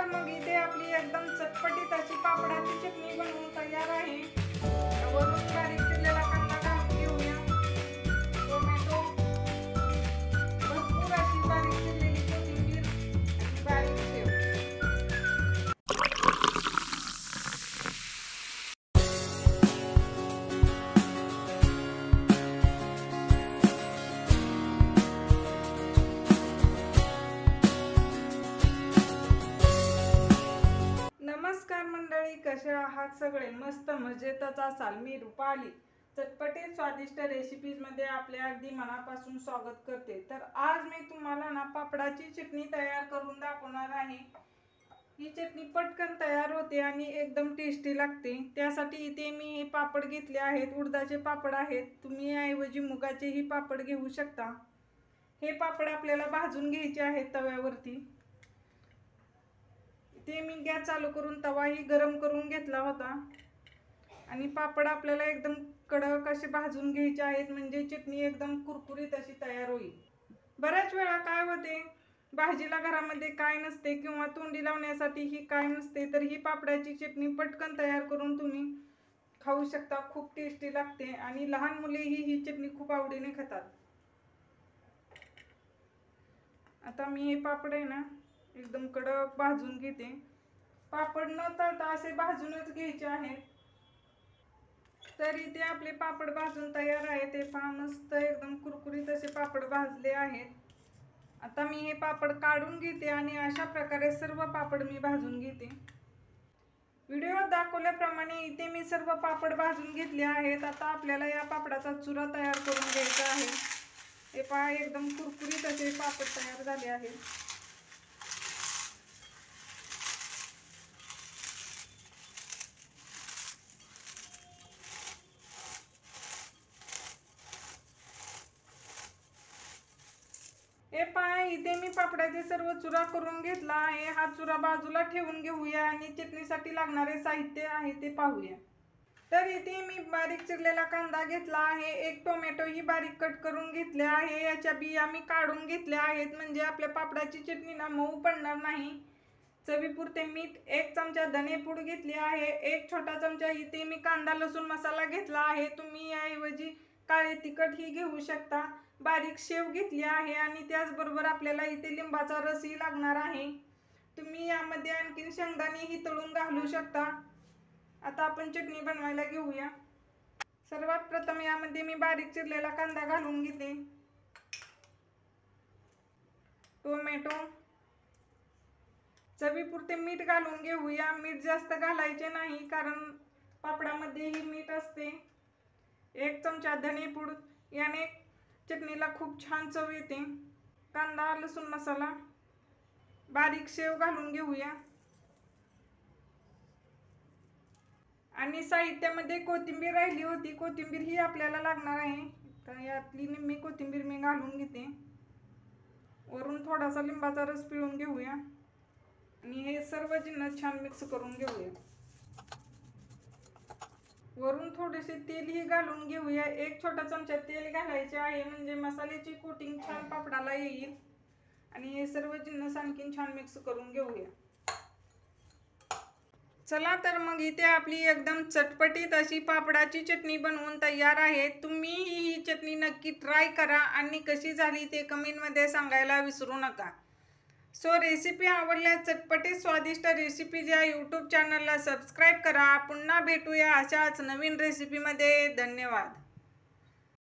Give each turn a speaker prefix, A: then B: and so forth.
A: मग इथे आपली एकदम चटपटीत अशी पापडाची चटणी बनवून तयार आहे। वरून बारीक चिरलेला कांदा घालून घेऊया, टोमॅटो, भरपूर अशी बारीक चिरलेली कोथिंबीर आणि बारीक शेव। नमस्कार मंडळी, कसे आहात सगळे? मस्त मजेतच असाल। मी रुपाली चटपटीत स्वादिष्ट रेसिपीज मध्ये आपले अगदी मनापासून स्वागत करते। तर आज मी तुम्हाला ना पापडाची चटणी तयार करून दाखवणार आहे। ही चटणी पटकन तयार होते आणि एकदम टेस्टी लागते। त्यासाठी इथे मी हे पापड घेतले आहेत, उडदाचे पापड आहेत। तुम्ही ऐवजी मुगाचेही पापड घेऊ शकता। हे पापड आपल्याला भाजून घ्यायचे आहेत तव्यावरती। ते मी गॅस चालू करून तवाही गरम करून घेतला होता आणि पापड आपल्याला एकदम कडक असे भाजून घ्यायचे आहेत, म्हणजे चटणी एकदम कुरकुरीत अशी तयार होईल। बऱ्याच वेळा काय होते, भाजीला घरामध्ये काय नसते किंवा तोंडी लावण्यासाठी ही काय नसते, तर ही पापडाची चटणी पटकन तयार करून तुम्ही खाऊ शकता। खूप टेस्टी लागते आणि लहान मुलेही ही चटणी खूप आवडीने खातात। आता मी हे पापड आहे ना एकदम कडक भाजून घेते। पापड न तळता असे भाजूनच घ्यायचे आहेत। तर इथे आपले पापड भाजून तयार आहे। ते पहा, मस्त एकदम कुरकुरीत असे पापड भाजले आहेत। आता मी हे पापड काढून घेते आणि अशा प्रकारे सर्व पापड मी भाजून घेते। व्हिडिओत दाखवल्याप्रमाणे इथे मी सर्व पापड भाजून घेतले आहेत। आता आपल्याला या पापडाचा चुरा तयार करून घ्यायचा आहे। हे पहा, एकदम कुरकुरीत असे पापड तयार झाले आहेत। हे पहा, इथे मी पापडाचे सर्व चुरा करून घेतला आहे। हा चुरा बाजूला ठेवून घेऊया आणि चटणीसाठी लागणारे साहित्य आहे ते पाहूया। तर इथे मी बारीक चिरलेला कांदा घेतला आहे, एक टोमॅटो ही बारीक कट करून घेतले आहे। याच्या बिया मी काढून घेतल्या आहेत, म्हणजे आपल्या पापडाची चटणी ना मऊ पडणार नाही। चवीपुरते मीठ, एक चमचा धनेपूड घेतली आहे, एक छोटा चमचा इथे मी कांदा लसूण मसाला घेतला आहे। तुम्ही याऐवजी काळे तिखट ही घेऊ शकता। बारीक शेव घेतली आहे आणि त्याचबरोबर आपल्याला इथे लिंबाचा रसही लागणार आहे। तुम्ही यामध्ये आणखीन शेंगदाणेही तळून घालू शकता। आता आपण चटणी बनवायला घेऊया। सर्वात प्रथम यामध्ये मी बारीक चिरलेला कांदा घालून घेते, टोमॅटो, चवीपुरते मीठ घालून घेऊया। मीठ जास्त घालायचे नाही, कारण पापडामध्येही मीठ असते। एक चमचा धनेपूड, याने चटणीला खूप छान चव येते। कांदा लसूण मसाला, बारीक शेव घालून घेऊया आणि साहित्यामध्ये कोथिंबीर राहिली होती, कोथिंबीर ही आपल्याला लागणार आहे। तर यातली निम्मी कोथिंबीर मी घालून घेते। वरून थोडासा लिंबाचा रस पिळून घेऊया आणि हे सर्व जिन्नस छान मिक्स करून घेऊया। वरून थोडेसे तेलही घालून घेऊया, एक छोटा चमचा तेल घालायचे आहे, म्हणजे मसाल्याची कोटिंग छान पापडाला येईल। आणि हे सर्व जिन्नस आणखीन छान मिक्स करून घेऊया। चला तर मग इथे आपली एकदम चटपटीत अशी पापडाची चटणी बनवून तयार आहे। तुम्ही ही चटणी नक्की ट्राय करा आणि कशी झाली ते कमेंट मध्ये सांगायला विसरू नका। सो रेसिपी आवडल्यास चटपटीत स्वादिष्ट रेसिपीज या यूट्यूब चॅनलला सबस्क्राईब करा। पुन्हा भेटूया अशाच नवीन रेसिपीमध्ये। धन्यवाद।